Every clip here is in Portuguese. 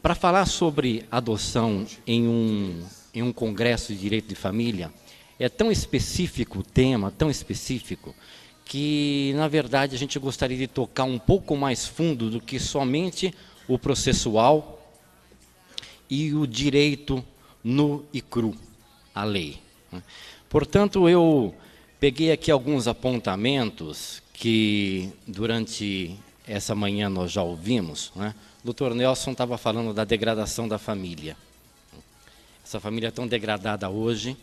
Para falar sobre adoção em um congresso de direito de família, é tão específico o tema, tão específico, que, na verdade, a gente gostaria de tocar um pouco mais fundo do que somente o processual e o direito nu e cru, a lei. Portanto, eu peguei aqui alguns apontamentos que, durante essa manhã, nós já ouvimos, né? O Dr. Nelson estava falando da degradação da família. Essa família é tão degradada hoje.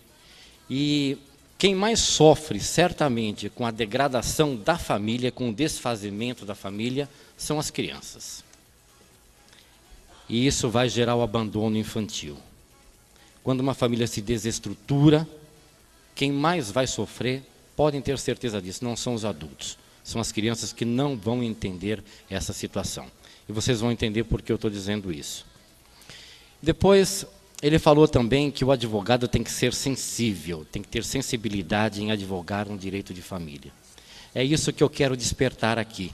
E quem mais sofre, certamente, com a degradação da família, com o desfazimento da família, são as crianças. E isso vai gerar o abandono infantil. Quando uma família se desestrutura, quem mais vai sofrer, podem ter certeza disso, não são os adultos. São as crianças que não vão entender essa situação. E vocês vão entender por que eu estou dizendo isso. Depois, ele falou também que o advogado tem que ser sensível, tem que ter sensibilidade em advogar um direito de família. É isso que eu quero despertar aqui,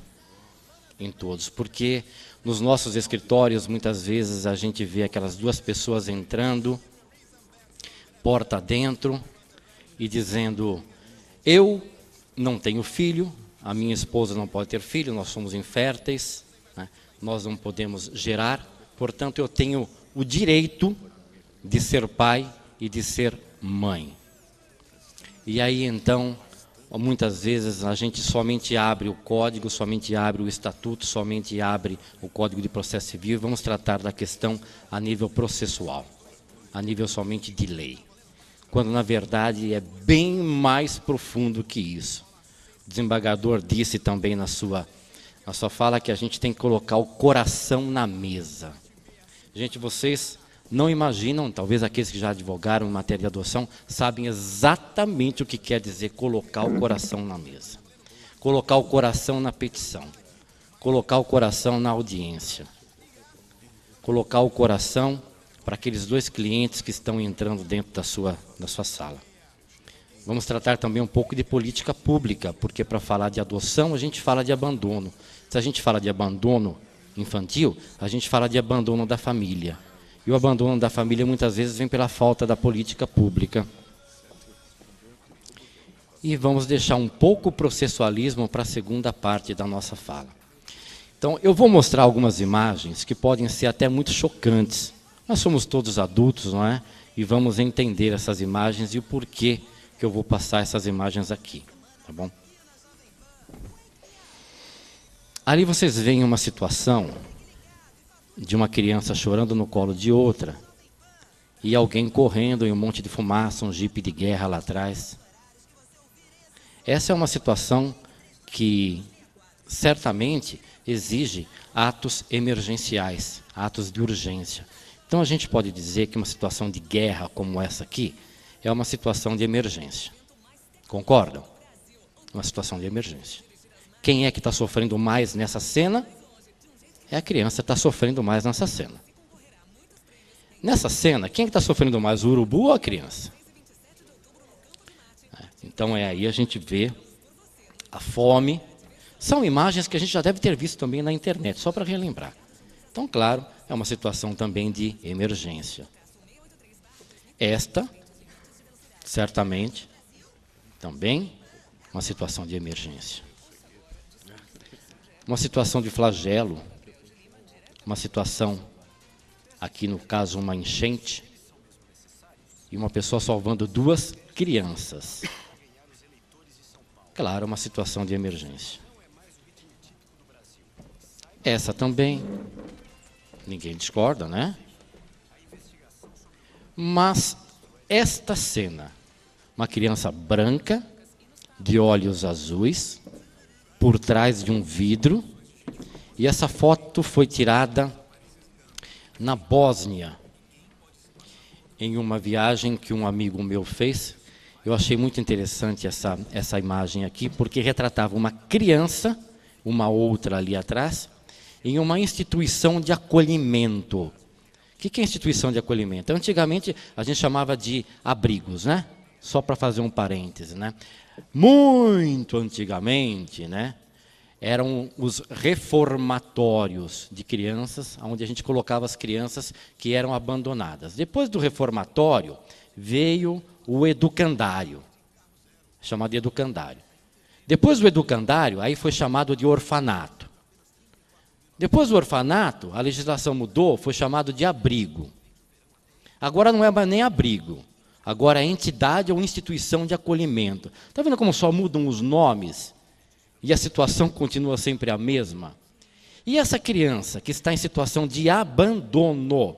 em todos, porque nos nossos escritórios, muitas vezes, a gente vê aquelas duas pessoas entrando, porta dentro, e dizendo, eu não tenho filho, a minha esposa não pode ter filho, nós somos inférteis, né? Nós não podemos gerar, portanto, eu tenho o direito de ser pai e de ser mãe. E aí, então, muitas vezes a gente somente abre o código, somente abre o estatuto, somente abre o Código de Processo Civil, vamos tratar da questão a nível processual, a nível somente de lei. Quando, na verdade, é bem mais profundo que isso. O desembargador disse também na sua fala que a gente tem que colocar o coração na mesa. Gente, vocês não imaginam, talvez aqueles que já advogaram em matéria de adoção, sabem exatamente o que quer dizer colocar o coração na mesa. Colocar o coração na petição. Colocar o coração na audiência. Colocar o coração para aqueles dois clientes que estão entrando dentro da sua sala. Vamos tratar também um pouco de política pública, porque para falar de adoção, a gente fala de abandono. Se a gente fala de abandono infantil, a gente fala de abandono da família. E o abandono da família, muitas vezes, vem pela falta da política pública. E vamos deixar um pouco o processualismo para a segunda parte da nossa fala. Então, eu vou mostrar algumas imagens que podem ser até muito chocantes. Nós somos todos adultos, não é? E vamos entender essas imagens e o porquê que eu vou passar essas imagens aqui, tá bom? Ali vocês veem uma situação de uma criança chorando no colo de outra e alguém correndo em um monte de fumaça, um jipe de guerra lá atrás. Essa é uma situação que certamente exige atos emergenciais, atos de urgência. Então a gente pode dizer que uma situação de guerra como essa aqui é uma situação de emergência. Concordam? Uma situação de emergência. Quem é que está sofrendo mais nessa cena? É a criança que está sofrendo mais nessa cena. Nessa cena, quem é que está sofrendo mais, o urubu ou a criança? Então aí a gente vê a fome. São imagens que a gente já deve ter visto também na internet, só para relembrar. Então, claro, é uma situação também de emergência. Esta, certamente, também uma situação de emergência. Uma situação de flagelo, uma situação, aqui no caso, uma enchente, e uma pessoa salvando duas crianças. Claro, uma situação de emergência. Essa também, ninguém discorda, né? Mas esta cena, uma criança branca, de olhos azuis, por trás de um vidro, e essa foto foi tirada na Bósnia, em uma viagem que um amigo meu fez. Eu achei muito interessante essa imagem aqui, porque retratava uma criança, uma outra ali atrás, em uma instituição de acolhimento. O que é instituição de acolhimento? Antigamente a gente chamava de abrigos, né? Só para fazer um parêntese, né? Muito antigamente, né? eram os reformatórios de crianças, onde a gente colocava as crianças que eram abandonadas. Depois do reformatório, veio o educandário, chamado de educandário. Depois do educandário, aí foi chamado de orfanato. Depois do orfanato, a legislação mudou, foi chamado de abrigo. Agora não é mais nem abrigo, agora é entidade ou instituição de acolhimento. Está vendo como só mudam os nomes e a situação continua sempre a mesma? E essa criança que está em situação de abandono,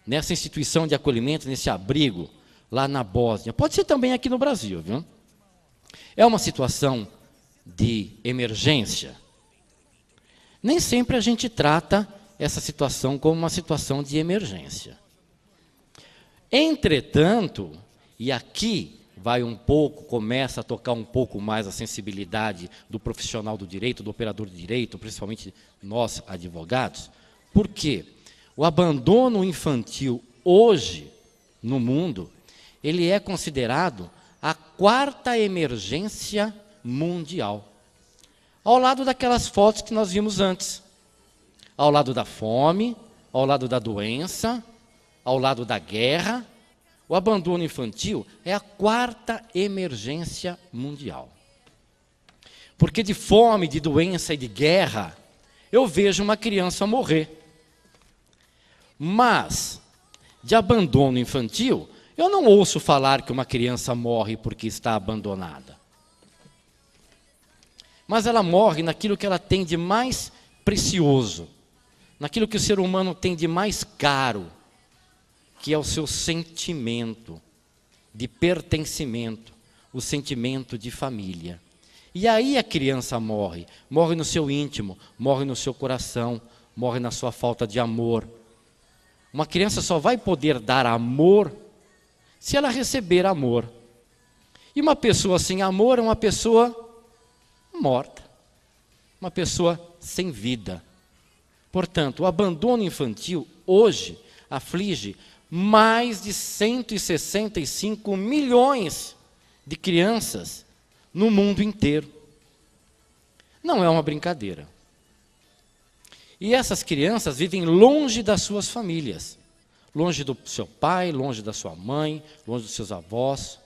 nessa instituição de acolhimento, nesse abrigo, lá na Bósnia, pode ser também aqui no Brasil, viu? É uma situação de emergência. Nem sempre a gente trata essa situação como uma situação de emergência. Entretanto, e aqui vai um pouco, começa a tocar um pouco mais a sensibilidade do profissional do direito, do operador de direito, principalmente nós, advogados, porque o abandono infantil hoje, no mundo, ele é considerado a 4ª emergência mundial. Ao lado daquelas fotos que nós vimos antes. Ao lado da fome, ao lado da doença, ao lado da guerra, o abandono infantil é a 4ª emergência mundial. Porque de fome, de doença e de guerra, eu vejo uma criança morrer. Mas, de abandono infantil, eu não ouço falar que uma criança morre porque está abandonada. Mas ela morre naquilo que ela tem de mais precioso, naquilo que o ser humano tem de mais caro, que é o seu sentimento de pertencimento, o sentimento de família. E aí a criança morre, morre no seu íntimo, morre no seu coração, morre na sua falta de amor. Uma criança só vai poder dar amor se ela receber amor. E uma pessoa sem amor é uma pessoa morta, uma pessoa sem vida. Portanto, o abandono infantil hoje aflige mais de 165 milhões de crianças no mundo inteiro. Não é uma brincadeira. E essas crianças vivem longe das suas famílias, longe do seu pai, longe da sua mãe, longe dos seus avós.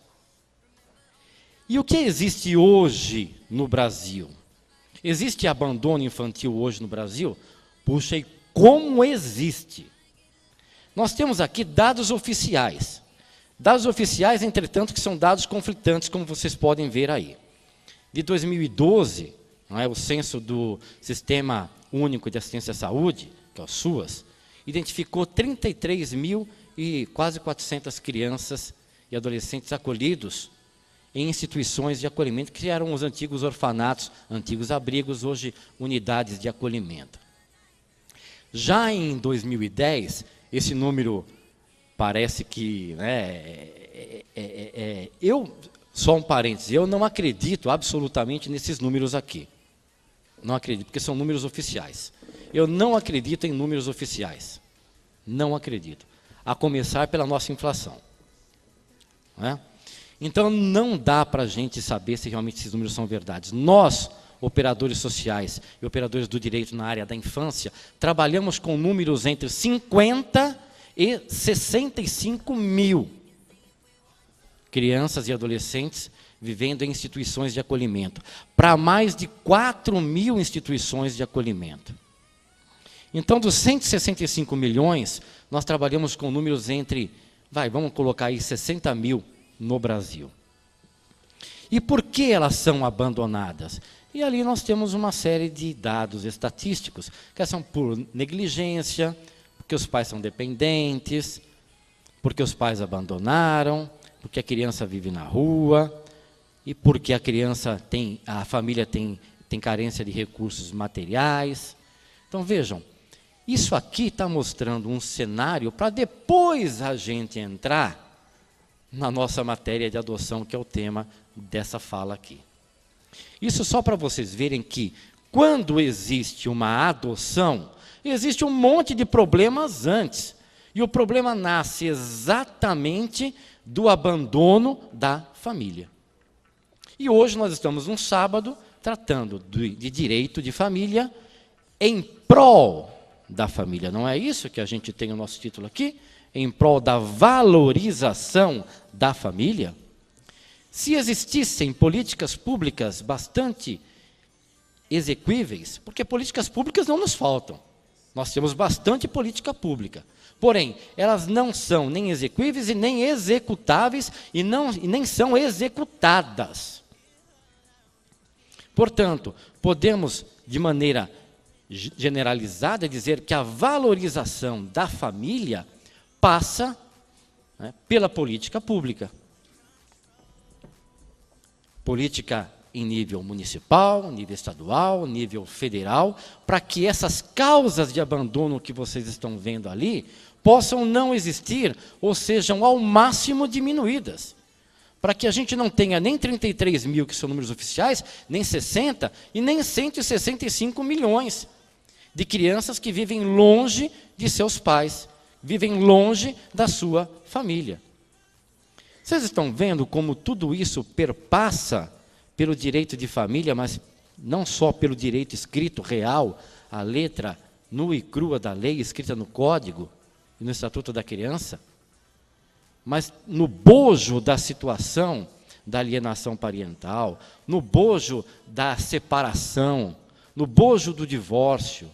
E o que existe hoje no Brasil? Existe abandono infantil hoje no Brasil? Puxa, e como existe? Nós temos aqui dados oficiais. Dados oficiais, entretanto, que são dados conflitantes, como vocês podem ver aí. De 2012, não é, o censo do Sistema Único de Assistência à Saúde, que é o SUAS, identificou 33 mil e quase 400 crianças e adolescentes acolhidos em instituições de acolhimento, que eram os antigos orfanatos, antigos abrigos, hoje unidades de acolhimento. Já em 2010, esse número parece que... só um parêntese, eu não acredito absolutamente nesses números aqui. Não acredito, porque são números oficiais. Eu não acredito em números oficiais. Não acredito. A começar pela nossa inflação. Não é? Então, não dá para a gente saber se realmente esses números são verdades. Nós, operadores sociais e operadores do direito na área da infância, trabalhamos com números entre 50 e 65 mil crianças e adolescentes vivendo em instituições de acolhimento, para mais de 4 mil instituições de acolhimento. Então, dos 165 milhões, nós trabalhamos com números entre, vamos colocar aí 60 mil no Brasil. E por que elas são abandonadas? E ali nós temos uma série de dados estatísticos, que são por negligência, porque os pais são dependentes, porque os pais abandonaram, porque a criança vive na rua, e porque a família tem carência de recursos materiais. Então vejam, isso aqui está mostrando um cenário para depois a gente entrar na nossa matéria de adoção, que é o tema dessa fala aqui. Isso só para vocês verem que, quando existe uma adoção, existe um monte de problemas antes. E o problema nasce exatamente do abandono da família. E hoje nós estamos num sábado, tratando de direito de família em prol da família. Não é isso que a gente tem o nosso título aqui? Em prol da valorização da família? Se existissem políticas públicas bastante exequíveis, porque políticas públicas não nos faltam, nós temos bastante política pública, porém, elas não são nem exequíveis e nem executáveis e nem são executadas. Portanto, podemos, de maneira generalizada, dizer que a valorização da família passa, né, pela política pública. Política em nível municipal, nível estadual, nível federal, para que essas causas de abandono que vocês estão vendo ali possam não existir ou sejam ao máximo diminuídas. Para que a gente não tenha nem 33 mil, que são números oficiais, nem 60 e nem 165 milhões de crianças que vivem longe de seus pais, vivem longe da sua família. Vocês estão vendo como tudo isso perpassa pelo direito de família, mas não só pelo direito escrito, real, a letra nua e crua da lei, escrita no Código e no Estatuto da Criança, mas no bojo da situação da alienação parental, no bojo da separação, no bojo do divórcio,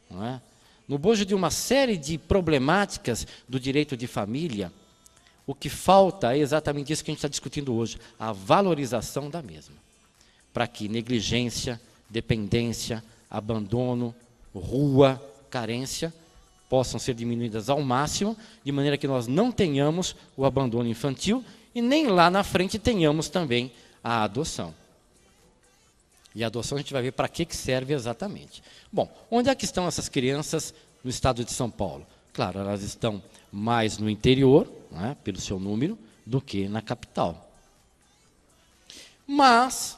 não é? No bojo de uma série de problemáticas do direito de família, o que falta é exatamente isso que a gente está discutindo hoje, a valorização da mesma, para que negligência, dependência, abandono, rua, carência, possam ser diminuídas ao máximo, de maneira que nós não tenhamos o abandono infantil e nem lá na frente tenhamos também a adoção. E a adoção a gente vai ver para que serve exatamente. Bom, onde é que estão essas crianças no estado de São Paulo? Claro, elas estão mais no interior, não é, pelo seu número, do que na capital. Mas,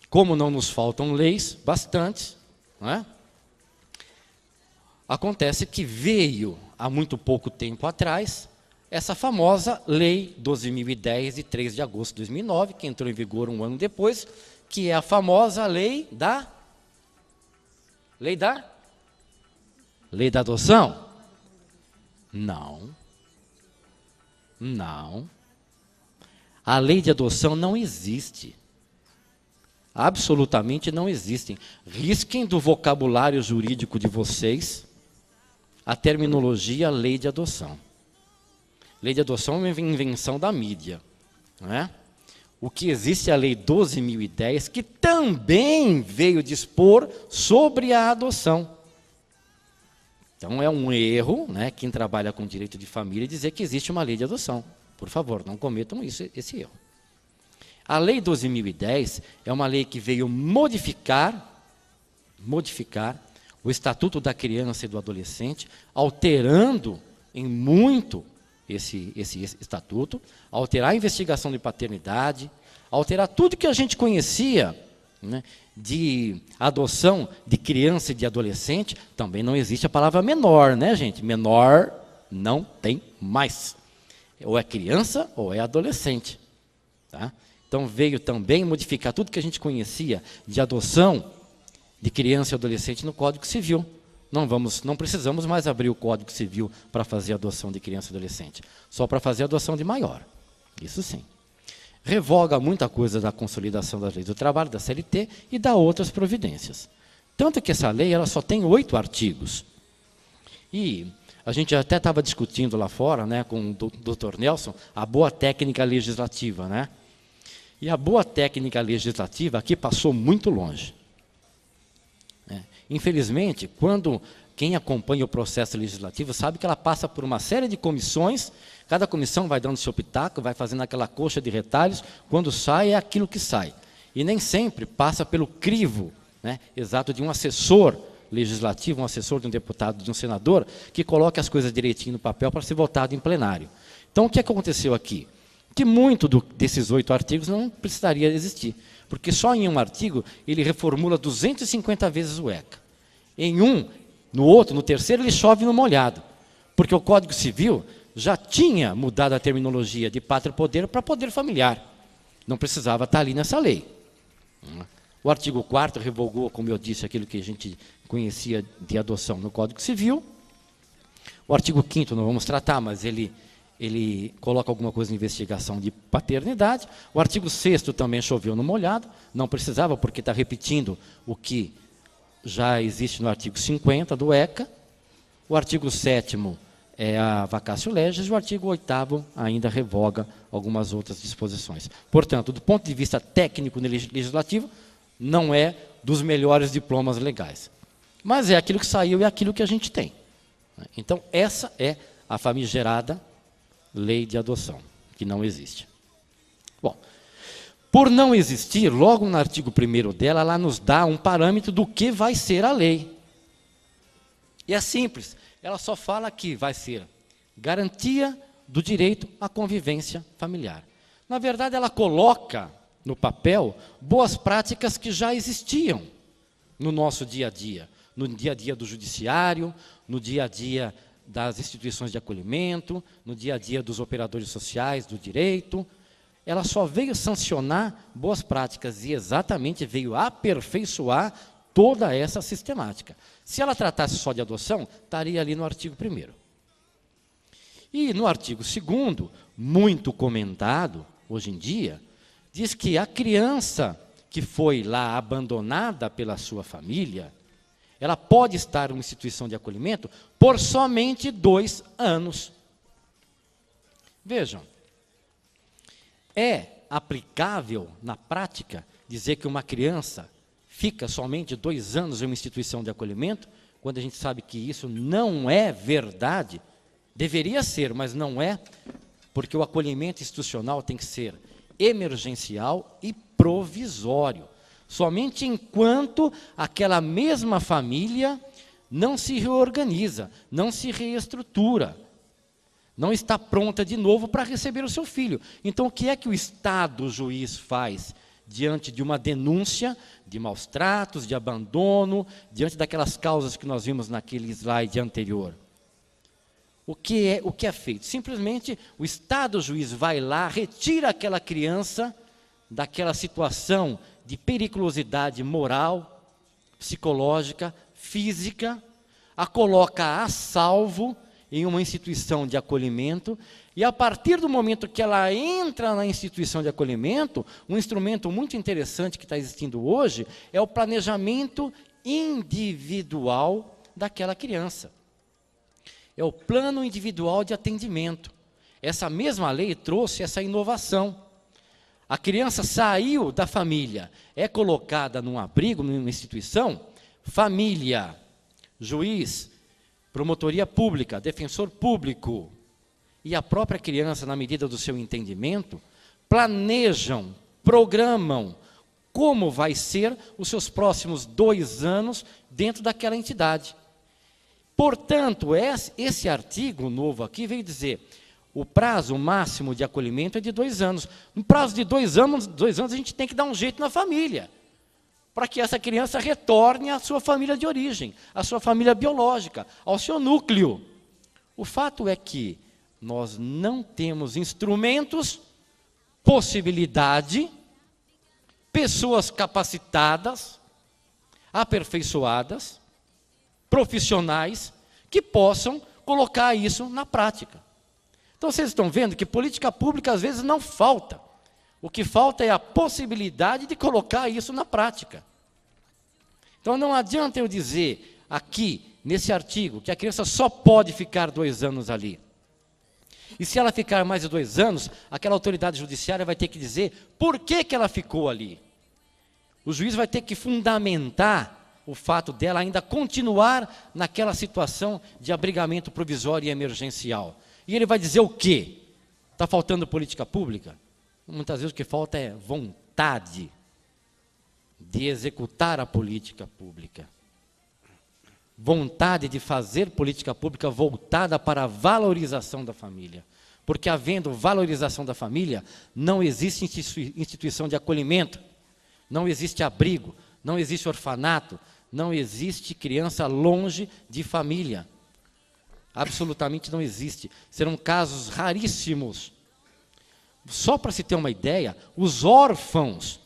como não nos faltam leis, bastantes, não é? Acontece que veio, há muito pouco tempo atrás, essa famosa Lei 12.010, de 3 de agosto de 2009, que entrou em vigor um ano depois, que é a famosa Lei da adoção? Não. Não. A lei de adoção não existe. Absolutamente não existem. Risquem do vocabulário jurídico de vocês a terminologia lei de adoção. Lei de adoção é uma invenção da mídia, não é? O que existe é a Lei 12.010, que também veio dispor sobre a adoção. Então é um erro, né, quem trabalha com direito de família, dizer que existe uma lei de adoção. Por favor, não cometam esse erro. A Lei 12.010 é uma lei que veio modificar o Estatuto da Criança e do Adolescente, alterando em muito esse estatuto, alterar a investigação de paternidade, alterar tudo que a gente conhecia, né, de adoção de criança e de adolescente. Também não existe a palavra menor, né, gente? Menor não tem mais. Ou é criança ou é adolescente. Tá? Então veio também modificar tudo que a gente conhecia de adoção de criança e adolescente no Código Civil. Não precisamos mais abrir o Código Civil para fazer adoção de criança e adolescente, só para fazer adoção de maior. Isso sim. Revoga muita coisa da consolidação das leis do trabalho, da CLT, e dá outras providências. Tanto que essa lei ela só tem 8 artigos. E a gente até estava discutindo lá fora, né, com o Dr. Nelson, a boa técnica legislativa, né? E a boa técnica legislativa aqui passou muito longe. Infelizmente, quando quem acompanha o processo legislativo sabe que ela passa por uma série de comissões, cada comissão vai dando seu pitaco, vai fazendo aquela coxa de retalhos, quando sai é aquilo que sai. E nem sempre passa pelo crivo, né, exato de um assessor legislativo, um assessor de um deputado, de um senador, que coloque as coisas direitinho no papel para ser votado em plenário. Então, o que aconteceu aqui? Que muito desses 8 artigos não precisaria existir, porque só em um artigo ele reformula 250 vezes o ECA. Em um, no outro, no terceiro, ele chove no molhado, porque o Código Civil já tinha mudado a terminologia de pátria e poder para poder familiar. Não precisava estar ali nessa lei. O artigo 4º revogou, como eu disse, aquilo que a gente conhecia de adoção no Código Civil. O artigo 5º não vamos tratar, mas ele coloca alguma coisa de investigação de paternidade. O artigo 6º também choveu no molhado, não precisava, porque está repetindo o que já existe no artigo 50 do ECA. O artigo 7º é a vacatio legis, e o artigo 8º ainda revoga algumas outras disposições. Portanto, do ponto de vista técnico legislativo, não é dos melhores diplomas legais. Mas é aquilo que saiu e é aquilo que a gente tem. Então, essa é a famigerada lei de adoção, que não existe. Bom, por não existir, logo no artigo 1º dela, ela nos dá um parâmetro do que vai ser a lei. E é simples, ela só fala que vai ser garantia do direito à convivência familiar. Na verdade, ela coloca no papel boas práticas que já existiam no nosso dia a dia, no dia a dia do judiciário, no dia a dia das instituições de acolhimento, no dia a dia dos operadores sociais do direito. Ela só veio sancionar boas práticas e exatamente veio aperfeiçoar toda essa sistemática. Se ela tratasse só de adoção, estaria ali no artigo 1º. E no artigo 2º, muito comentado hoje em dia, diz que a criança que foi lá abandonada pela sua família, ela pode estar em uma instituição de acolhimento por somente 2 anos. Vejam, é aplicável na prática dizer que uma criança fica somente 2 anos em uma instituição de acolhimento, quando a gente sabe que isso não é verdade? Deveria ser, mas não é, porque o acolhimento institucional tem que ser emergencial e provisório. Somente enquanto aquela mesma família não se reorganiza, não se reestrutura, não está pronta de novo para receber o seu filho. Então, o que é que o Estado, o juiz, faz diante de uma denúncia de maus tratos, de abandono, diante daquelas causas que nós vimos naquele slide anterior? O que é feito? Simplesmente o Estado, o juiz, vai lá, retira aquela criança daquela situação de periculosidade moral, psicológica, física, a coloca a salvo em uma instituição de acolhimento, e a partir do momento que ela entra na instituição de acolhimento, um instrumento muito interessante que está existindo hoje é o planejamento individual daquela criança. É o plano individual de atendimento. Essa mesma lei trouxe essa inovação. A criança saiu da família, é colocada num abrigo, numa instituição, família, juiz, promotoria pública, defensor público, e a própria criança, na medida do seu entendimento, planejam, programam como vai ser os seus próximos 2 anos dentro daquela entidade. Portanto, esse artigo novo aqui veio dizer: o prazo máximo de acolhimento é de 2 anos. No prazo de 2 anos, a gente tem que dar um jeito na família, para que essa criança retorne à sua família de origem, à sua família biológica, ao seu núcleo. O fato é que nós não temos instrumentos, possibilidade, pessoas capacitadas, aperfeiçoadas, profissionais, que possam colocar isso na prática. Então, vocês estão vendo que política pública, às vezes, não falta. O que falta é a possibilidade de colocar isso na prática. Então, não adianta eu dizer aqui, nesse artigo, que a criança só pode ficar 2 anos ali. E se ela ficar mais de 2 anos, aquela autoridade judiciária vai ter que dizer por que ela ficou ali. O juiz vai ter que fundamentar o fato dela ainda continuar naquela situação de abrigamento provisório e emergencial. E ele vai dizer o quê? Está faltando política pública? Muitas vezes o que falta é vontade de executar a política pública. Vontade de fazer política pública voltada para a valorização da família. Porque havendo valorização da família, não existe instituição de acolhimento, não existe abrigo, não existe orfanato, não existe criança longe de família. Absolutamente não existe. Serão casos raríssimos. Só para se ter uma ideia, os órfãos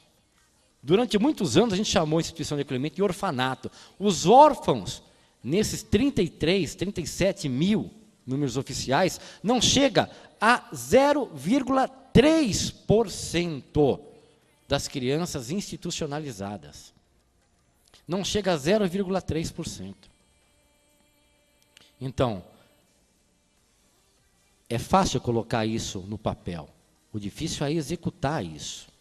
Durante muitos anos a gente chamou a instituição de acolhimento de orfanato. Os órfãos, nesses 33, 37 mil números oficiais, não chega a 0,3% das crianças institucionalizadas. Não chega a 0,3%. Então, é fácil colocar isso no papel. O difícil é executar isso.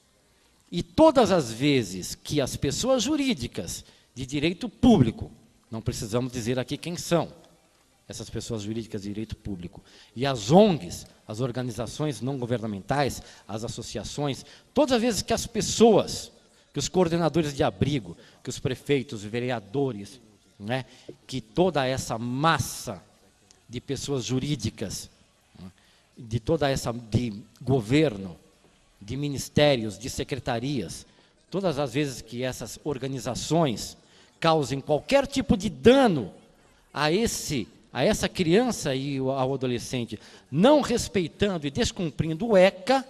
E todas as vezes que as pessoas jurídicas de direito público, não precisamos dizer aqui quem são, essas pessoas jurídicas de direito público, e as ONGs, as organizações não governamentais, as associações, todas as vezes que as pessoas, que os coordenadores de abrigo, que os prefeitos, os vereadores, né, que toda essa massa de pessoas jurídicas, né, de toda essa, de governo, de ministérios, de secretarias, todas as vezes que essas organizações causem qualquer tipo de dano a essa criança e ao adolescente, não respeitando e descumprindo o ECA,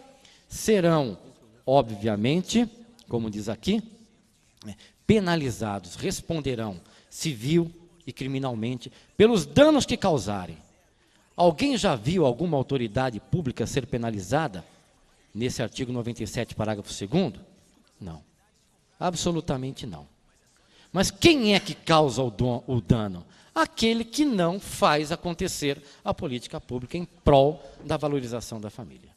serão, obviamente, como diz aqui, penalizados, responderão civil e criminalmente pelos danos que causarem. Alguém já viu alguma autoridade pública ser penalizada nesse artigo 97, parágrafo 2º? Não. Absolutamente não. Mas quem é que causa o dano? Aquele que não faz acontecer a política pública em prol da valorização da família.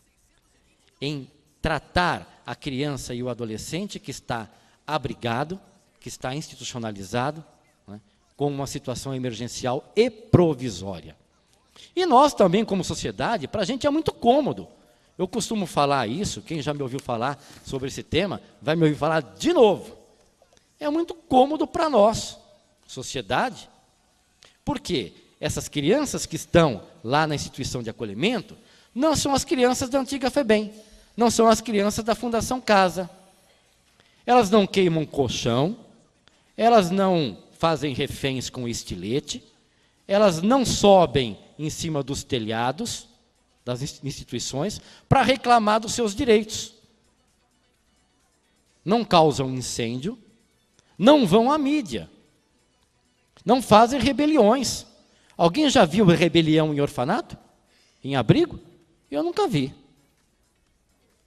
Em tratar a criança e o adolescente que está abrigado, que está institucionalizado, né, com uma situação emergencial e provisória. E nós também, como sociedade, para a gente é muito cômodo. Eu costumo falar isso, quem já me ouviu falar sobre esse tema, vai me ouvir falar de novo. É muito cômodo para nós, sociedade, porque essas crianças que estão lá na instituição de acolhimento não são as crianças da antiga FEBEM, não são as crianças da Fundação Casa. Elas não queimam colchão, elas não fazem reféns com estilete, elas não sobem em cima dos telhados das instituições para reclamar dos seus direitos. Não causam incêndio, não vão à mídia, não fazem rebeliões. Alguém já viu rebelião em orfanato? Em abrigo? Eu nunca vi.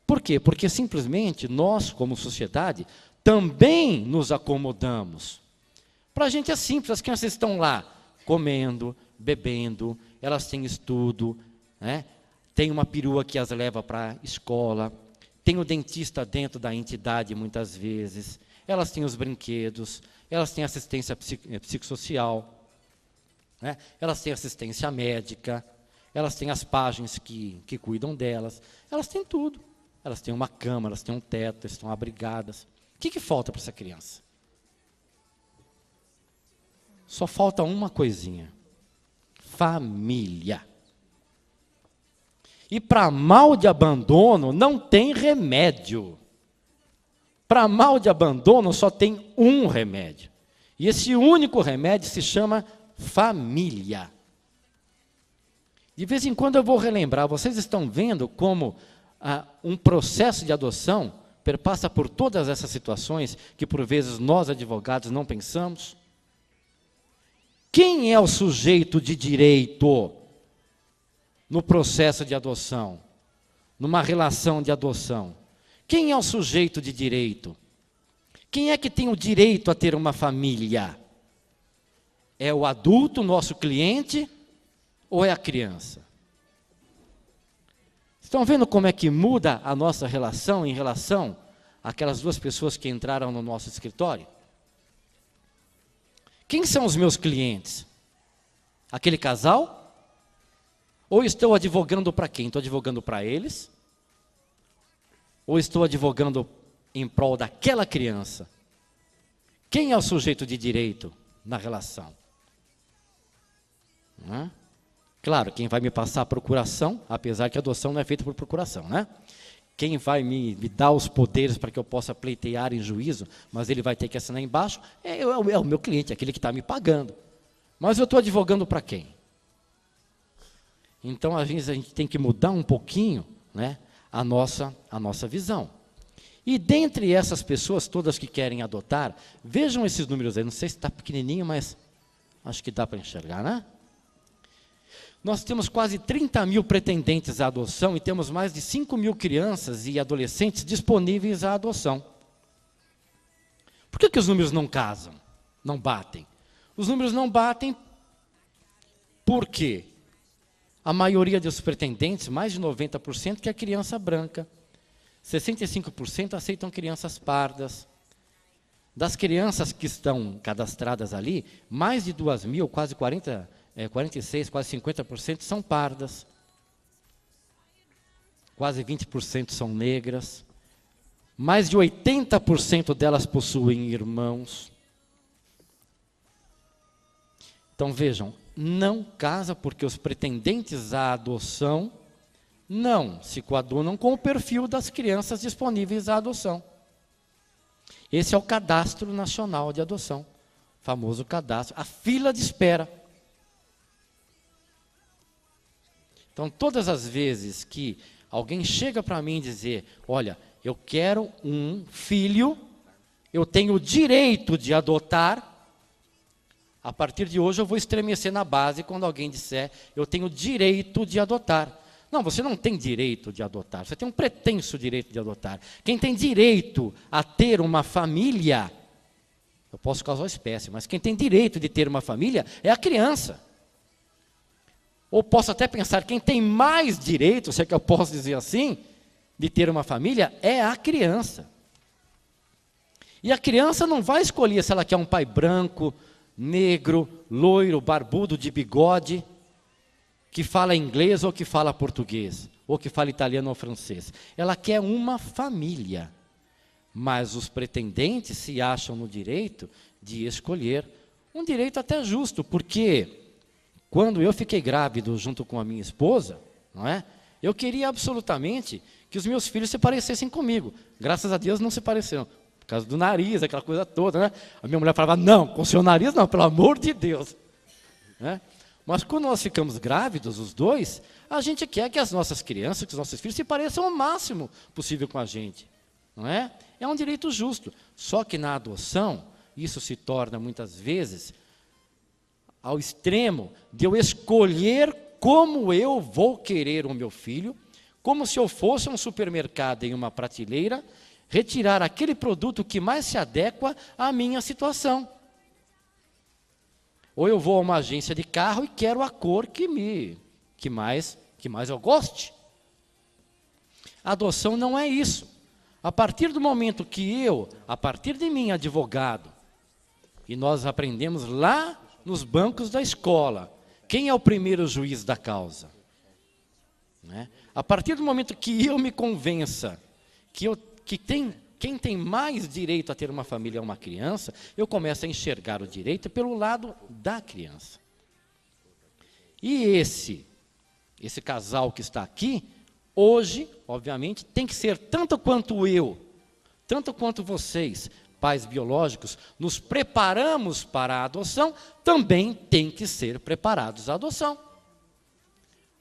Por quê? Porque simplesmente nós, como sociedade, também nos acomodamos. Para a gente é simples, as crianças estão lá comendo, bebendo, elas têm estudo, né? Tem uma perua que as leva para a escola, tem o dentista dentro da entidade muitas vezes, elas têm os brinquedos, elas têm assistência psicossocial, né? Elas têm assistência médica, elas têm as páginas que cuidam delas, elas têm tudo. Elas têm uma cama, elas têm um teto, elas estão abrigadas. O que falta para essa criança? Só falta uma coisinha: família. E para mal de abandono não tem remédio. Para mal de abandono só tem um remédio. E esse único remédio se chama família. De vez em quando eu vou relembrar, vocês estão vendo como um processo de adoção perpassa por todas essas situações que por vezes nós advogados não pensamos? Quem é o sujeito de direito no processo de adoção, numa relação de adoção? Quem é o sujeito de direito? Quem é que tem o direito a ter uma família? É o adulto, nosso cliente, ou é a criança? Estão vendo como é que muda a nossa relação em relação àquelas duas pessoas que entraram no nosso escritório? Quem são os meus clientes? Aquele casal? Ou estou advogando para quem? Estou advogando para eles? Ou estou advogando em prol daquela criança? Quem é o sujeito de direito na relação? Claro, quem vai me passar a procuração, apesar que a adoção não é feita por procuração, né? Quem vai me dar os poderes para que eu possa pleitear em juízo, mas ele vai ter que assinar embaixo, é o meu cliente, aquele que está me pagando. Mas eu estou advogando para quem? Então, às vezes, a gente tem que mudar um pouquinho, né, a nossa visão. E dentre essas pessoas todas que querem adotar, vejam esses números aí, não sei se está pequenininho, mas acho que dá para enxergar, né? Nós temos quase 30 mil pretendentes à adoção e temos mais de 5 mil crianças e adolescentes disponíveis à adoção. Por que os números não casam, não batem? Os números não batem porque a maioria dos pretendentes, mais de 90%, quer criança branca. 65% aceitam crianças pardas. Das crianças que estão cadastradas ali, mais de 2 mil, quase 46, quase 50% são pardas. Quase 20% são negras. Mais de 80% delas possuem irmãos. Então vejam, não casa porque os pretendentes à adoção não se coadunam com o perfil das crianças disponíveis à adoção. Esse é o Cadastro Nacional de Adoção, famoso cadastro, a fila de espera. Então, todas as vezes que alguém chega para mim e dizer, olha, eu quero um filho, eu tenho o direito de adotar, a partir de hoje eu vou estremecer na base quando alguém disser, eu tenho direito de adotar. Não, você não tem direito de adotar, você tem um pretenso direito de adotar. Quem tem direito a ter uma família, eu posso causar espécie, mas quem tem direito de ter uma família é a criança. Ou posso até pensar, quem tem mais direito, se é que eu posso dizer assim, de ter uma família, é a criança. E a criança não vai escolher se ela quer um pai branco, negro, loiro, barbudo, de bigode, que fala inglês ou que fala português, ou que fala italiano ou francês. Ela quer uma família. Mas os pretendentes se acham no direito de escolher, um direito até justo, porque quando eu fiquei grávido junto com a minha esposa, não é? Eu queria absolutamente que os meus filhos se parecessem comigo. Graças a Deus não se pareceram. Por causa do nariz, aquela coisa toda, né? A minha mulher falava, não, com o seu nariz não, pelo amor de Deus. Né? Mas quando nós ficamos grávidos, os dois, a gente quer que as nossas crianças, que os nossos filhos se pareçam o máximo possível com a gente. Não é? É um direito justo. Só que na adoção, isso se torna muitas vezes ao extremo de eu escolher como eu vou querer o meu filho, como se eu fosse um supermercado em uma prateleira, retirar aquele produto que mais se adequa à minha situação. Ou eu vou a uma agência de carro e quero a cor que mais eu goste. A adoção não é isso. A partir do momento que a partir de mim, advogado, e nós aprendemos lá nos bancos da escola, quem é o primeiro juiz da causa? Né? A partir do momento que eu me convença quem tem mais direito a ter uma família é uma criança, eu começo a enxergar o direito pelo lado da criança. E esse casal que está aqui, hoje, obviamente, tem que ser tanto quanto eu, tanto quanto vocês, pais biológicos, nos preparamos para a adoção, também tem que ser preparados à adoção.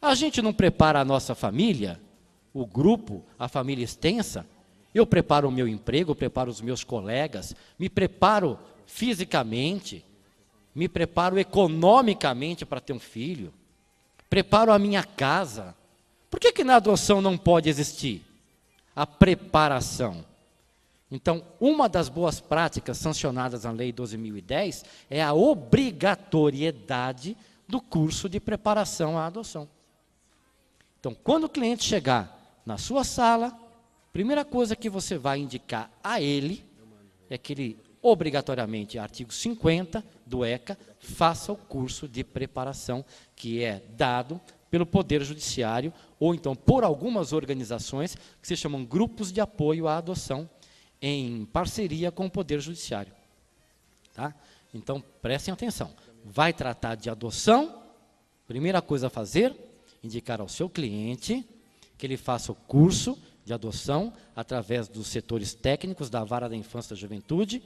A gente não prepara a nossa família, o grupo, a família extensa. Eu preparo o meu emprego, eu preparo os meus colegas, me preparo fisicamente, me preparo economicamente para ter um filho, preparo a minha casa. Por que na adoção não pode existir a preparação? Então, uma das boas práticas sancionadas na Lei 12.010 é a obrigatoriedade do curso de preparação à adoção. Então, quando o cliente chegar na sua sala, primeira coisa que você vai indicar a ele é que ele, obrigatoriamente, artigo 50 do ECA, faça o curso de preparação que é dado pelo Poder Judiciário ou então por algumas organizações que se chamam grupos de apoio à adoção em parceria com o Poder Judiciário. Tá? Então, prestem atenção. Vai tratar de adoção, primeira coisa a fazer, indicar ao seu cliente que ele faça o curso de adoção através dos setores técnicos da Vara da Infância e da Juventude,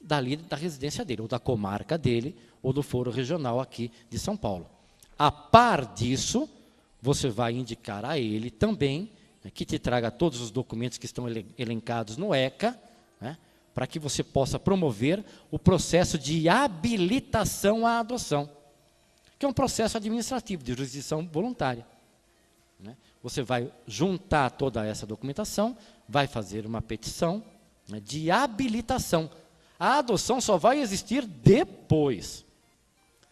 dali da residência dele, ou da comarca dele, ou do foro regional aqui de São Paulo. A par disso, você vai indicar a ele também que te traga todos os documentos que estão elencados no ECA, né, para que você possa promover o processo de habilitação à adoção, que é um processo administrativo de jurisdição voluntária. Né? Você vai juntar toda essa documentação, vai fazer uma petição, né, de habilitação. A adoção só vai existir depois.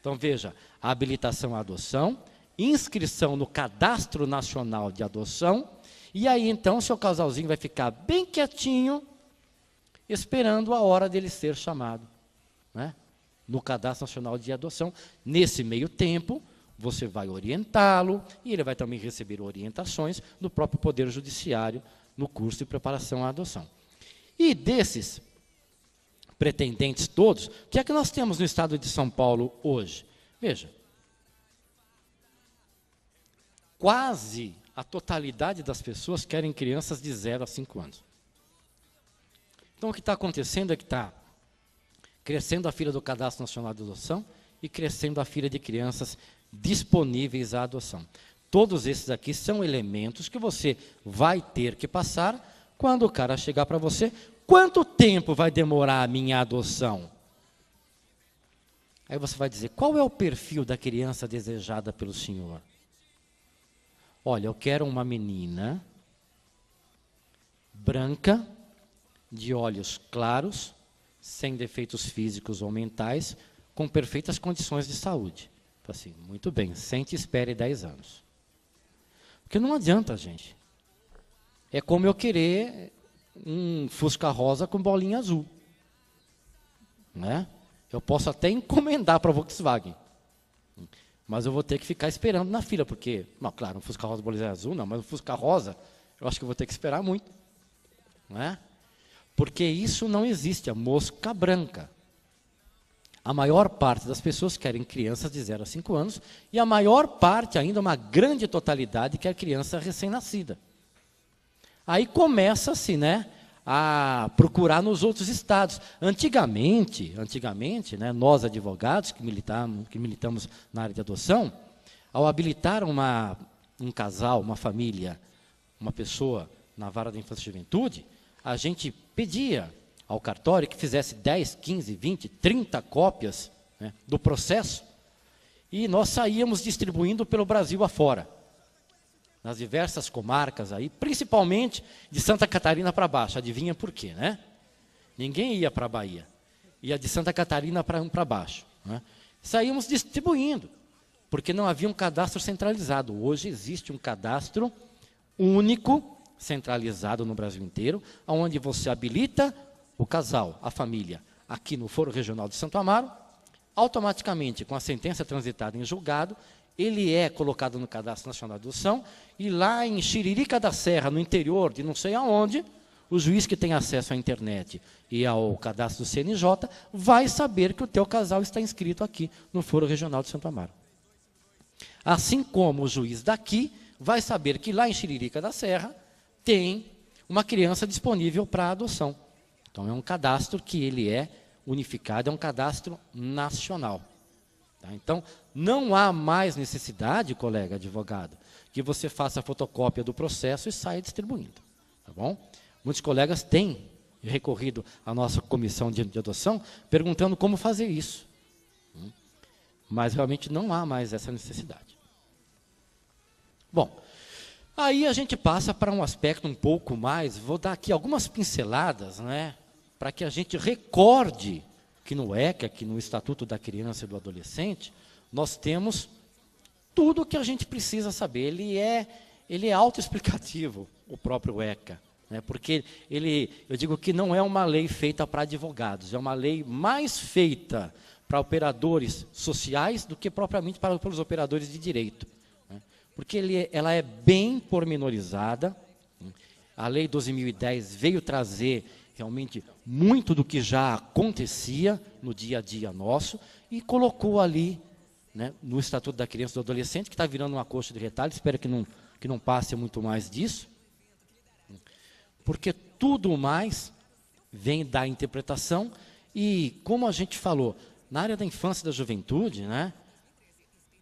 Então, veja, a habilitação à adoção, inscrição no Cadastro Nacional de Adoção, e aí, então, seu casalzinho vai ficar bem quietinho, esperando a hora dele ser chamado, né, no Cadastro Nacional de Adoção. Nesse meio tempo, você vai orientá-lo, e ele vai também receber orientações do próprio Poder Judiciário no curso de preparação à adoção. E desses pretendentes todos, o que é que nós temos no estado de São Paulo hoje? Veja, quase a totalidade das pessoas querem crianças de 0 a 5 anos. Então, o que está acontecendo é que está crescendo a fila do Cadastro Nacional de Adoção e crescendo a fila de crianças disponíveis à adoção. Todos esses aqui são elementos que você vai ter que passar quando o cara chegar para você. Quanto tempo vai demorar a minha adoção? Aí você vai dizer, qual é o perfil da criança desejada pelo senhor? Olha, eu quero uma menina branca, de olhos claros, sem defeitos físicos ou mentais, com perfeitas condições de saúde. Assim, muito bem, sente e espere 10 anos. Porque não adianta, gente. É como eu querer um Fusca rosa com bolinha azul. Né? Eu posso até encomendar para a Volkswagen. Mas eu vou ter que ficar esperando na fila, porque, não, claro, um Fusca rosa bolinha azul não, mas um Fusca rosa, eu acho que eu vou ter que esperar muito. Não é? Porque isso não existe, a mosca branca. A maior parte das pessoas querem crianças de 0 a 5 anos, e a maior parte, ainda uma grande totalidade, quer criança recém-nascida. Aí começa-se, né, a procurar nos outros estados. Antigamente, né, nós advogados que militamos na área de adoção, ao habilitar um casal, uma família, uma pessoa na vara da infância e juventude, a gente pedia ao cartório que fizesse 10, 15, 20, 30 cópias, né, do processo, e nós saíamos distribuindo pelo Brasil afora, nas diversas comarcas aí, principalmente de Santa Catarina para baixo. Adivinha por quê, né? Ninguém ia para a Bahia, ia de Santa Catarina para baixo. Né? Saíamos distribuindo, porque não havia um cadastro centralizado. Hoje existe um cadastro único, centralizado no Brasil inteiro, onde você habilita o casal, a família, aqui no Foro Regional de Santo Amaro, automaticamente, com a sentença transitada em julgado, ele é colocado no Cadastro Nacional de Adoção, e lá em Xiririca da Serra, no interior de não sei aonde, o juiz que tem acesso à internet e ao cadastro do CNJ vai saber que o teu casal está inscrito aqui no Foro Regional de Santo Amaro. Assim como o juiz daqui vai saber que lá em Xiririca da Serra tem uma criança disponível para adoção. Então, é um cadastro que ele é unificado, é um cadastro nacional. Tá? Então, não há mais necessidade, colega advogado, que você faça a fotocópia do processo e saia distribuindo. Tá bom? Muitos colegas têm recorrido à nossa comissão de adoção, perguntando como fazer isso. Mas, realmente, não há mais essa necessidade. Bom, aí a gente passa para um aspecto um pouco mais, vou dar aqui algumas pinceladas, né, para que a gente recorde que no ECA, que no Estatuto da Criança e do Adolescente, nós temos tudo o que a gente precisa saber. Ele é autoexplicativo, o próprio ECA, né, porque eu digo que não é uma lei feita para advogados, é uma lei mais feita para operadores sociais do que propriamente pelos operadores de direito. Porque ela é bem pormenorizada. A Lei 12.010 veio trazer realmente muito do que já acontecia no dia a dia nosso e colocou ali, né, no Estatuto da Criança e do Adolescente, que está virando uma coxa de retalho, espero que não passe muito mais disso, porque tudo mais vem da interpretação e, como a gente falou, na área da infância e da juventude, né,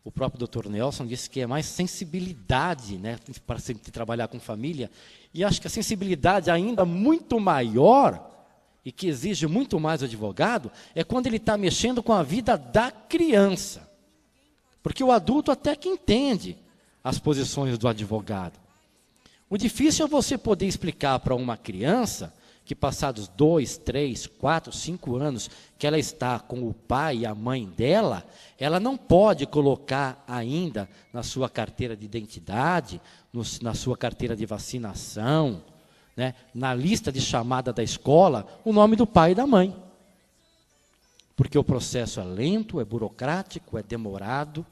o próprio Dr. Nelson disse que é mais sensibilidade, né, para se trabalhar com família, e acho que a sensibilidade ainda muito maior, e que exige muito mais do advogado, é quando ele está mexendo com a vida da criança. Porque o adulto até que entende as posições do advogado. O difícil é você poder explicar para uma criança que passados 2, 3, 4, 5 anos que ela está com o pai e a mãe dela, ela não pode colocar ainda na sua carteira de identidade, na sua carteira de vacinação, né, na lista de chamada da escola, o nome do pai e da mãe. Porque o processo é lento, é burocrático, é demorado.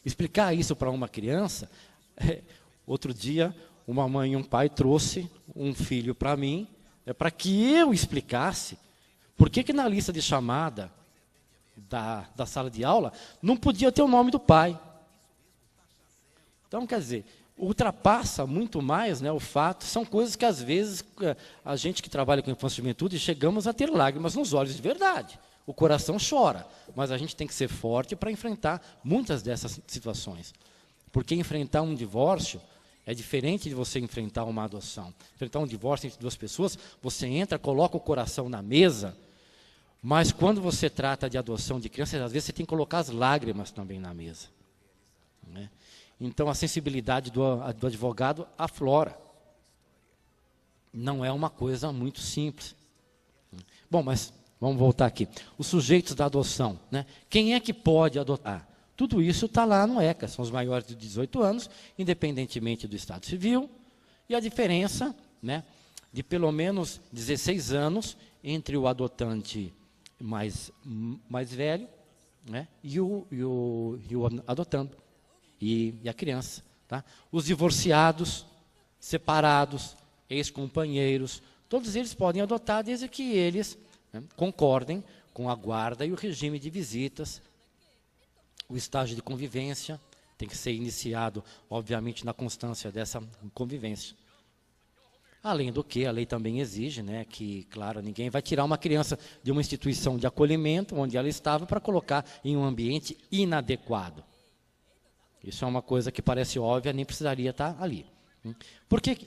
Explicar isso para uma criança, outro dia, uma mãe e um pai trouxe um filho para mim, para que eu explicasse por que na lista de chamada da sala de aula não podia ter o nome do pai. Então, quer dizer, ultrapassa muito mais, né, o fato, são coisas que às vezes a gente que trabalha com infância e juventude chegamos a ter lágrimas nos olhos de verdade. O coração chora, mas a gente tem que ser forte para enfrentar muitas dessas situações. Porque enfrentar um divórcio é diferente de você enfrentar uma adoção. Enfrentar um divórcio entre duas pessoas, você entra, coloca o coração na mesa, mas quando você trata de adoção de crianças, às vezes você tem que colocar as lágrimas também na mesa. Né? Então, a sensibilidade do advogado aflora. Não é uma coisa muito simples. Bom, mas vamos voltar aqui. Os sujeitos da adoção. Né? Quem é que pode adotar? Tudo isso está lá no ECA, são os maiores de 18 anos, independentemente do estado civil, e a diferença, né, de pelo menos 16 anos entre o adotante mais velho, né, e o adotando, e a criança. Tá? Os divorciados, separados, ex-companheiros, todos eles podem adotar desde que eles, né, concordem com a guarda e o regime de visitas. O estágio de convivência tem que ser iniciado, obviamente, na constância dessa convivência. Além do que, a lei também exige, né, que, claro, ninguém vai tirar uma criança de uma instituição de acolhimento, onde ela estava, para colocar em um ambiente inadequado. Isso é uma coisa que parece óbvia, nem precisaria estar ali.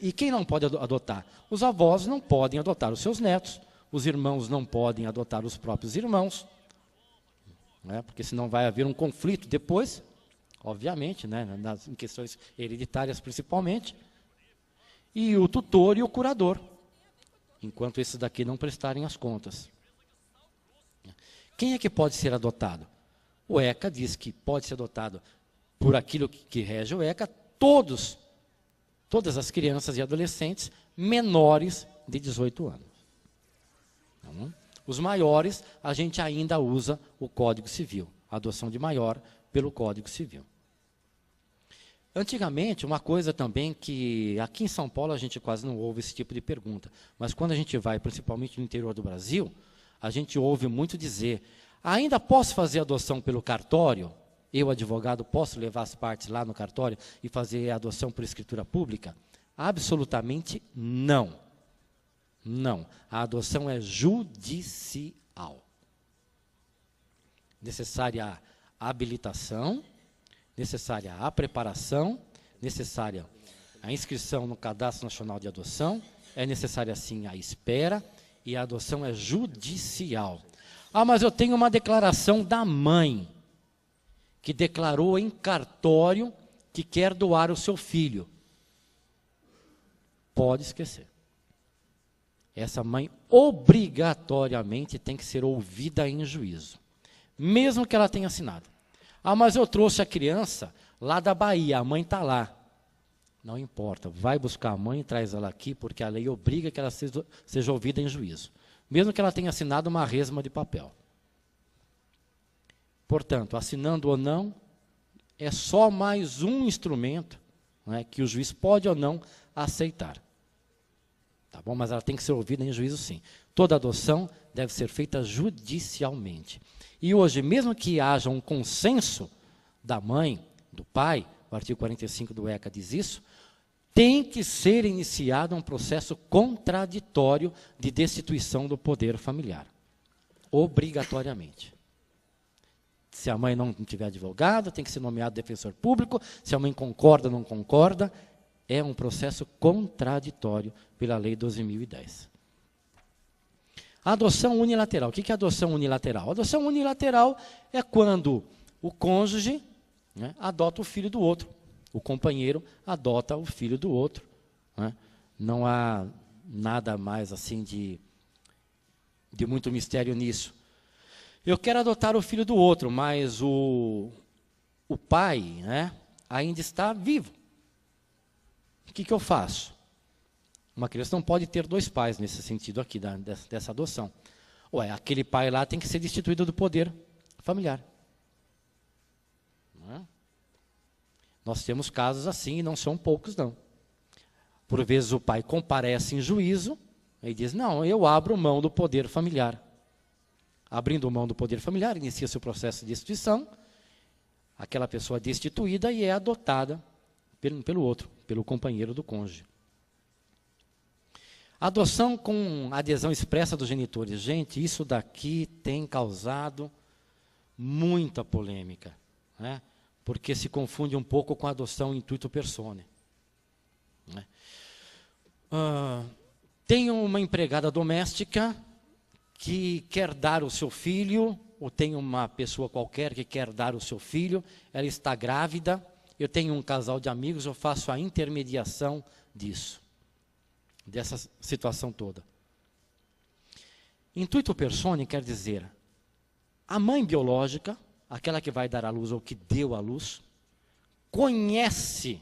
E quem não pode adotar? Os avós não podem adotar os seus netos, os irmãos não podem adotar os próprios irmãos, né, porque senão vai haver um conflito depois, obviamente, né, em questões hereditárias principalmente, e o tutor e o curador, enquanto esses daqui não prestarem as contas. Quem é que pode ser adotado? O ECA diz que pode ser adotado por aquilo que rege o ECA, todas as crianças e adolescentes menores de 18 anos. Então, os maiores, a gente ainda usa o Código Civil, a adoção de maior pelo Código Civil. Antigamente, uma coisa também que aqui em São Paulo a gente quase não ouve esse tipo de pergunta, mas quando a gente vai, principalmente no interior do Brasil, a gente ouve muito dizer, ainda posso fazer adoção pelo cartório? Eu, advogado, posso levar as partes lá no cartório e fazer a adoção por escritura pública? Absolutamente não. Não, a adoção é judicial. Necessária a habilitação, necessária a preparação, necessária a inscrição no Cadastro Nacional de Adoção, é necessária, sim, a espera, e a adoção é judicial. Ah, mas eu tenho uma declaração da mãe, que declarou em cartório que quer doar o seu filho. Pode esquecer. Essa mãe obrigatoriamente tem que ser ouvida em juízo, mesmo que ela tenha assinado. Ah, mas eu trouxe a criança lá da Bahia, a mãe está lá. Não importa, vai buscar a mãe e traz ela aqui, porque a lei obriga que ela seja ouvida em juízo, mesmo que ela tenha assinado uma resma de papel. Portanto, assinando ou não, é só mais um instrumento, né, que o juiz pode ou não aceitar. Tá bom? Mas ela tem que ser ouvida em juízo, sim. Toda adoção deve ser feita judicialmente. E hoje, mesmo que haja um consenso da mãe, do pai, o artigo 45 do ECA diz isso, tem que ser iniciado um processo contraditório de destituição do poder familiar. Obrigatoriamente. Se a mãe não tiver advogado, tem que ser nomeado defensor público. Se a mãe concorda ou não concorda, é um processo contraditório pela Lei 12.010. A adoção unilateral. O que é adoção unilateral? A adoção unilateral é quando o cônjuge, né, adota o filho do outro. O companheiro adota o filho do outro. Né? Não há nada mais assim de muito mistério nisso. Eu quero adotar o filho do outro, mas o pai, né, ainda está vivo. O que eu faço? Uma criança não pode ter dois pais nesse sentido aqui, dessa adoção. Ué, aquele pai lá tem que ser destituído do poder familiar. Não é? Nós temos casos assim, e não são poucos não. Por vezes o pai comparece em juízo e diz, não, eu abro mão do poder familiar. Abrindo mão do poder familiar, inicia-se o processo de destituição, aquela pessoa é destituída e é adotada pelo outro, pelo companheiro do cônjuge. Adoção com adesão expressa dos genitores. Gente, isso daqui tem causado muita polêmica, né? Porque se confunde um pouco com a adoção intuito personae. Né? Tem uma empregada doméstica que quer dar o seu filho, ou tem uma pessoa qualquer que quer dar o seu filho, ela está grávida, eu tenho um casal de amigos, eu faço a intermediação disso, dessa situação toda. Intuito personae quer dizer, a mãe biológica, aquela que vai dar à luz ou que deu à luz, conhece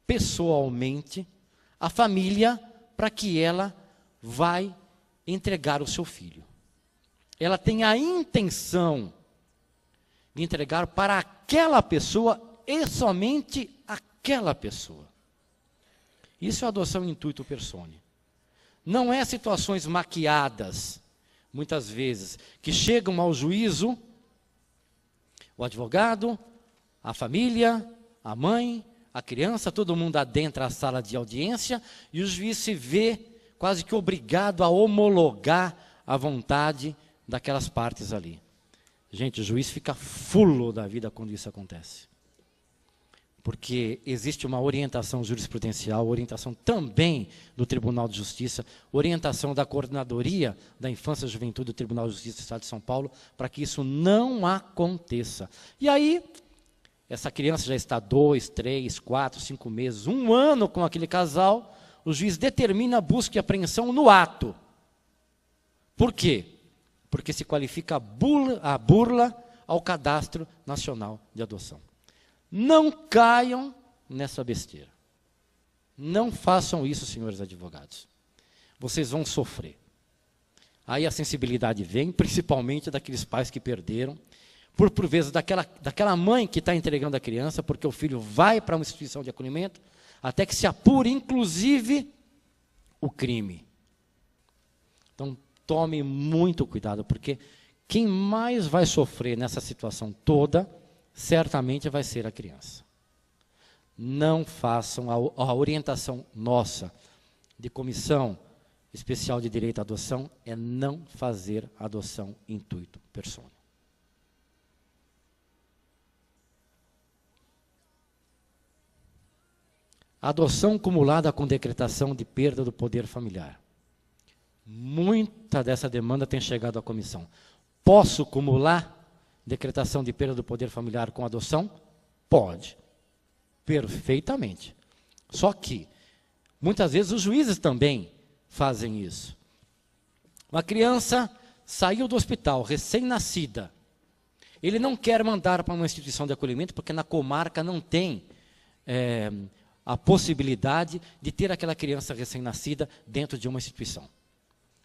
pessoalmente a família para que ela vai entregar o seu filho. Ela tem a intenção de entregar para aquela pessoa e somente aquela pessoa. Isso é adoção intuito personae. Não é situações maquiadas, muitas vezes, que chegam ao juízo, o advogado, a família, a mãe, a criança, todo mundo adentra a sala de audiência e o juiz se vê quase que obrigado a homologar a vontade daquelas partes ali. Gente, o juiz fica fulo da vida quando isso acontece. Porque existe uma orientação jurisprudencial, orientação também do Tribunal de Justiça, orientação da Coordenadoria da Infância e Juventude do Tribunal de Justiça do Estado de São Paulo, para que isso não aconteça. E aí, essa criança já está 2, 3, 4, 5 meses, 1 ano com aquele casal, o juiz determina a busca e apreensão no ato. Por quê? Porque se qualifica a burla ao Cadastro Nacional de Adoção. Não caiam nessa besteira. Não façam isso, senhores advogados. Vocês vão sofrer. Aí a sensibilidade vem, principalmente daqueles pais que perderam, por vezes daquela mãe que está entregando a criança, porque o filho vai para uma instituição de acolhimento, até que se apure, inclusive, o crime. Então, tome muito cuidado, porque quem mais vai sofrer nessa situação toda, certamente vai ser a criança. Não façam a orientação nossa, de Comissão Especial de Direito à Adoção, é não fazer adoção intuito personae. Adoção cumulada com decretação de perda do poder familiar. Muita dessa demanda tem chegado à comissão. Posso cumular decretação de perda do poder familiar com adoção? Pode. Perfeitamente. Só que, muitas vezes, os juízes também fazem isso. Uma criança saiu do hospital, recém-nascida. Ele não quer mandar para uma instituição de acolhimento, porque na comarca não tem a possibilidade de ter aquela criança recém-nascida dentro de uma instituição.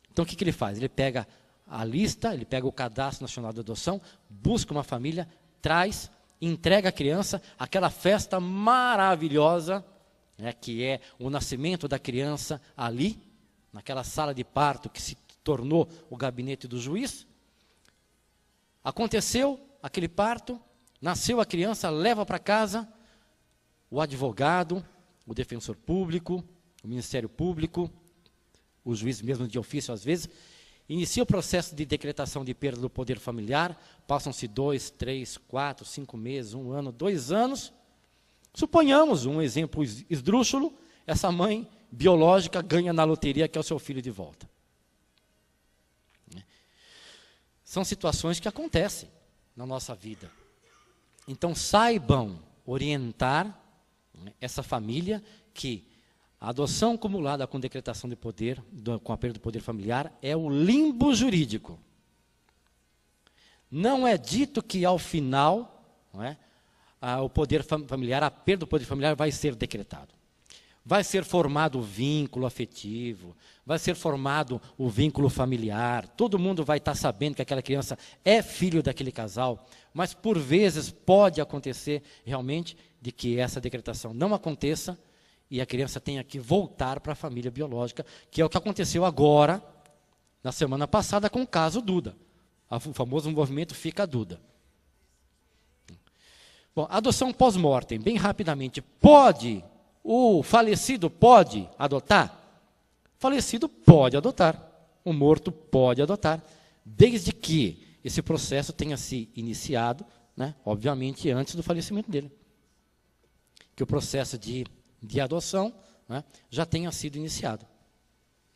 Então, o que ele faz? Ele pega a lista, ele pega o Cadastro Nacional de Adoção, busca uma família, traz, entrega a criança, aquela festa maravilhosa, né, que é o nascimento da criança ali, naquela sala de parto que se tornou o gabinete do juiz. Aconteceu aquele parto, nasceu a criança, leva para casa o advogado, o defensor público, o Ministério Público, o juiz mesmo de ofício às vezes, Inicia o processo de decretação de perda do poder familiar, passam-se 2, 3, 4, 5 meses, 1 ano, 2 anos. Suponhamos um exemplo esdrúxulo, essa mãe biológica ganha na loteria, que é o seu filho de volta. São situações que acontecem na nossa vida. Então, saibam orientar essa família que a adoção acumulada com decretação de poder, com a perda do poder familiar, é o limbo jurídico. Não é dito que ao final, não é, o poder familiar, a perda do poder familiar vai ser decretado. Vai ser formado o vínculo afetivo, vai ser formado o vínculo familiar, todo mundo vai estar sabendo que aquela criança é filho daquele casal, mas por vezes pode acontecer realmente de que essa decretação não aconteça e a criança tenha que voltar para a família biológica, que é o que aconteceu agora, na semana passada, com o caso Duda. O famoso movimento Fica Duda. Bom, adoção pós-mortem, bem rapidamente, o falecido pode adotar? O falecido pode adotar, o morto pode adotar, desde que esse processo tenha se iniciado, né, obviamente, antes do falecimento dele. Que o processo de adoção, né, já tenha sido iniciado.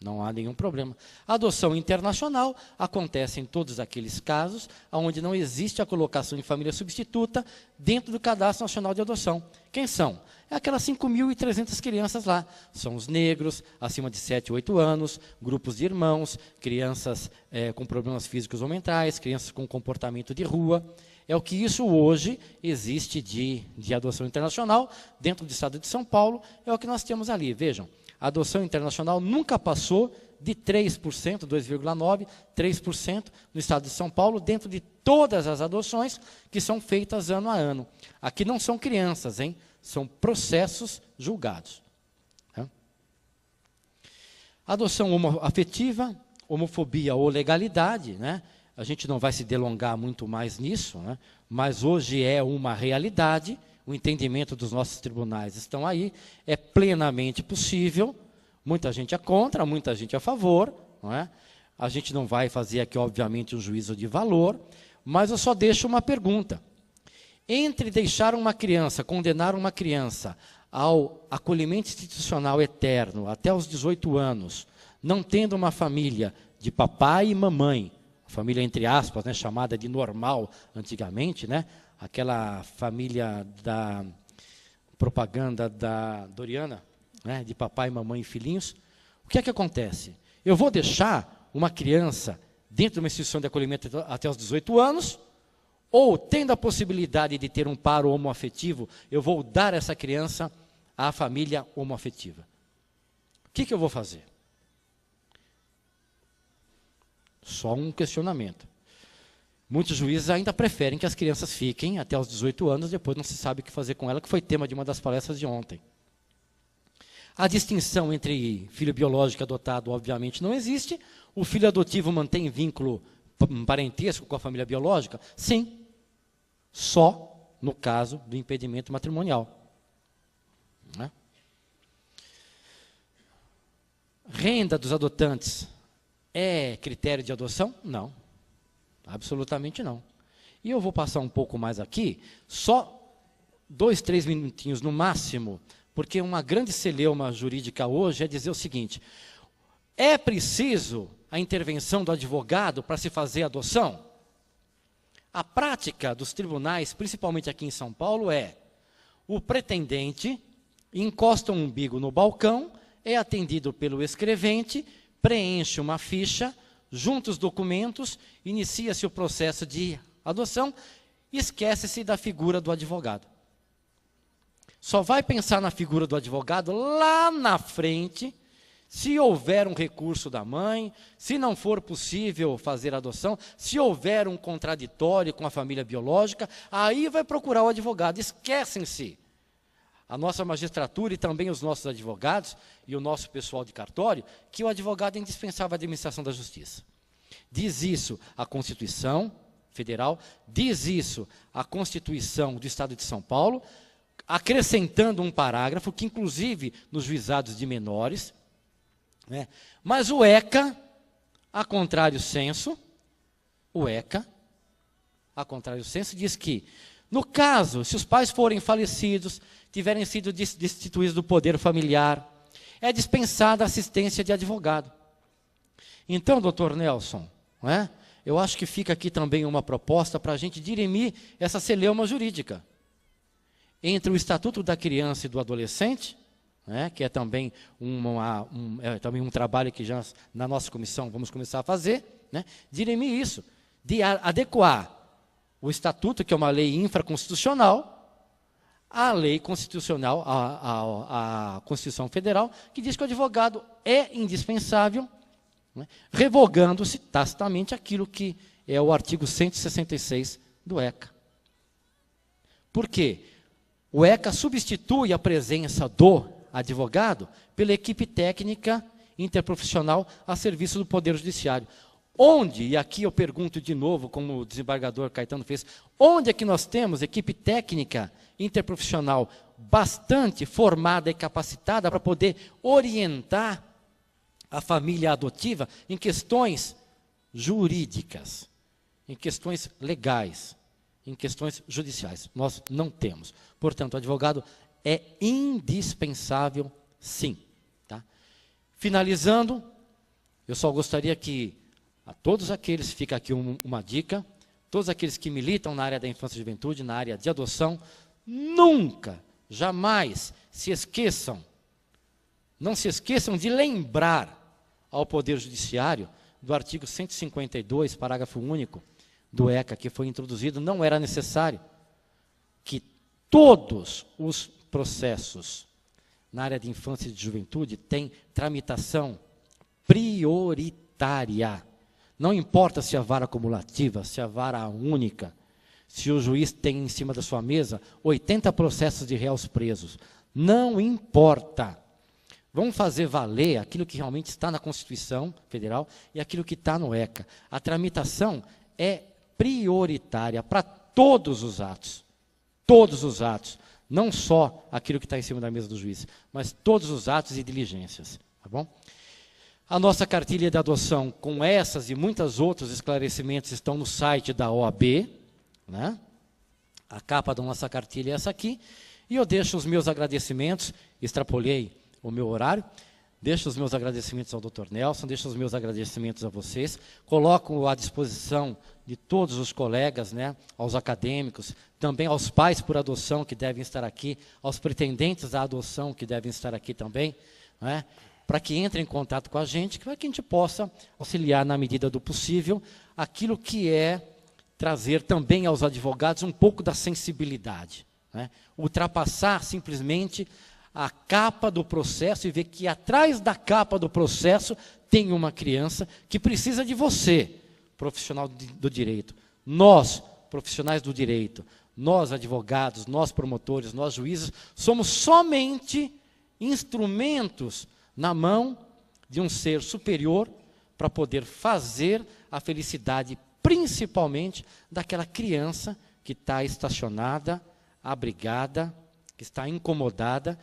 Não há nenhum problema. A adoção internacional acontece em todos aqueles casos onde não existe a colocação em família substituta dentro do Cadastro Nacional de Adoção. Quem são? É aquelas 5.300 crianças lá. São os negros, acima de 7, 8 anos, grupos de irmãos, crianças com problemas físicos ou mentais, crianças com comportamento de rua. É o que isso hoje existe de adoção internacional dentro do estado de São Paulo, é o que nós temos ali. Vejam, a adoção internacional nunca passou de 3%, 2,9%, 3% no estado de São Paulo, dentro de todas as adoções que são feitas ano a ano. Aqui não são crianças, hein? São processos julgados. Adoção homoafetiva, homofobia ou legalidade, né? A gente não vai se delongar muito mais nisso, né? Mas hoje é uma realidade. O entendimento dos nossos tribunais estão aí, é plenamente possível, muita gente é contra, muita gente é a favor, não é? A gente não vai fazer aqui, obviamente, um juízo de valor, mas eu só deixo uma pergunta. Entre deixar uma criança, condenar uma criança ao acolhimento institucional eterno, até os 18 anos, não tendo uma família de papai e mamãe, família entre aspas, né, chamada de normal antigamente, né? Aquela família da propaganda da Doriana, né, de papai, mamãe e filhinhos. O que é que acontece? Eu vou deixar uma criança dentro de uma instituição de acolhimento até os 18 anos, ou, tendo a possibilidade de ter um par homoafetivo, eu vou dar essa criança à família homoafetiva. O que eu vou fazer? Só um questionamento. Muitos juízes ainda preferem que as crianças fiquem até os 18 anos, depois não se sabe o que fazer com ela, que foi tema de uma das palestras de ontem. A distinção entre filho biológico e adotado, obviamente, não existe. O filho adotivo mantém vínculo parentesco com a família biológica? Sim. Só no caso do impedimento matrimonial. Né? Renda dos adotantes é critério de adoção? Não. Absolutamente não. E eu vou passar um pouco mais aqui, só 2, 3 minutinhos no máximo, porque uma grande celeuma jurídica hoje é dizer o seguinte: é preciso a intervenção do advogado para se fazer adoção? A prática dos tribunais, principalmente aqui em São Paulo, é o pretendente encosta um umbigo no balcão, é atendido pelo escrevente, preenche uma ficha, junta os documentos, inicia-se o processo de adoção e esquece-se da figura do advogado. Só vai pensar na figura do advogado lá na frente, se houver um recurso da mãe, se não for possível fazer a adoção, se houver um contraditório com a família biológica, aí vai procurar o advogado. Esquecem-se. A nossa magistratura e também os nossos advogados e o nosso pessoal de cartório, que o advogado é indispensável à administração da justiça. Diz isso a Constituição Federal, diz isso a Constituição do Estado de São Paulo, acrescentando um parágrafo que, inclusive, nos juizados de menores, né, mas o ECA, A contrário senso, o ECA, a contrário senso, diz que, no caso, se os pais forem falecidos, tiverem sido destituídos do poder familiar, é dispensada a assistência de advogado. Então, doutor Nelson, não é? Eu acho que fica aqui também uma proposta para a gente dirimir essa celeuma jurídica entre o Estatuto da Criança e do Adolescente, né, que é também um trabalho que já na nossa comissão vamos começar a fazer, né, dirimir isso, de adequar o Estatuto, que é uma lei infraconstitucional, à lei constitucional, à Constituição Federal, que diz que o advogado é indispensável, né, revogando-se tacitamente aquilo que é o artigo 166 do ECA. Por quê? O ECA substitui a presença do advogado pela equipe técnica interprofissional a serviço do Poder Judiciário. Onde, e aqui eu pergunto de novo, como o desembargador Caetano fez, onde é que nós temos equipe técnica interprofissional bastante formada e capacitada para poder orientar a família adotiva em questões jurídicas, em questões legais, em questões judiciais? Nós não temos. Portanto, o advogado é indispensável, sim. Tá? Finalizando, eu só gostaria que a todos aqueles, fica aqui uma dica, todos aqueles que militam na área da infância e juventude, na área de adoção, nunca, jamais se esqueçam, não se esqueçam de lembrar ao Poder Judiciário do artigo 152, parágrafo único do ECA, que foi introduzido, não era necessário que todos os processos na área de infância e de juventude têm tramitação prioritária. Não importa se a vara acumulativa, se a vara única, se o juiz tem em cima da sua mesa 80 processos de réus presos. Não importa. Vamos fazer valer aquilo que realmente está na Constituição Federal e aquilo que está no ECA. A tramitação é prioritária para todos os atos. Todos os atos. Não só aquilo que está em cima da mesa do juiz, mas todos os atos e diligências. Tá bom? A nossa cartilha de adoção, com essas e muitos outros esclarecimentos, estão no site da OAB. Né? A capa da nossa cartilha é essa aqui. E eu deixo os meus agradecimentos, extrapolei o meu horário, deixo os meus agradecimentos ao Dr. Nelson, deixo os meus agradecimentos a vocês, coloco à disposição de todos os colegas, né, aos acadêmicos, também aos pais por adoção que devem estar aqui, aos pretendentes à adoção que devem estar aqui também, né, para que entrem em contato com a gente, para que a gente possa auxiliar na medida do possível aquilo que é trazer também aos advogados um pouco da sensibilidade, né, ultrapassar simplesmente a capa do processo e ver que atrás da capa do processo tem uma criança que precisa de você, profissional do direito. Nós, profissionais do direito, nós advogados, nós promotores, nós juízes, somos somente instrumentos na mão de um ser superior para poder fazer a felicidade, principalmente daquela criança que está estacionada, abrigada, que está incomodada,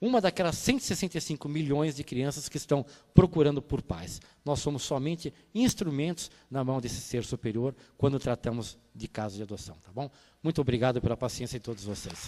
uma daquelas 165 milhões de crianças que estão procurando por pais. Nós somos somente instrumentos na mão desse ser superior quando tratamos de casos de adoção, tá bom? Muito obrigado pela paciência de todos vocês.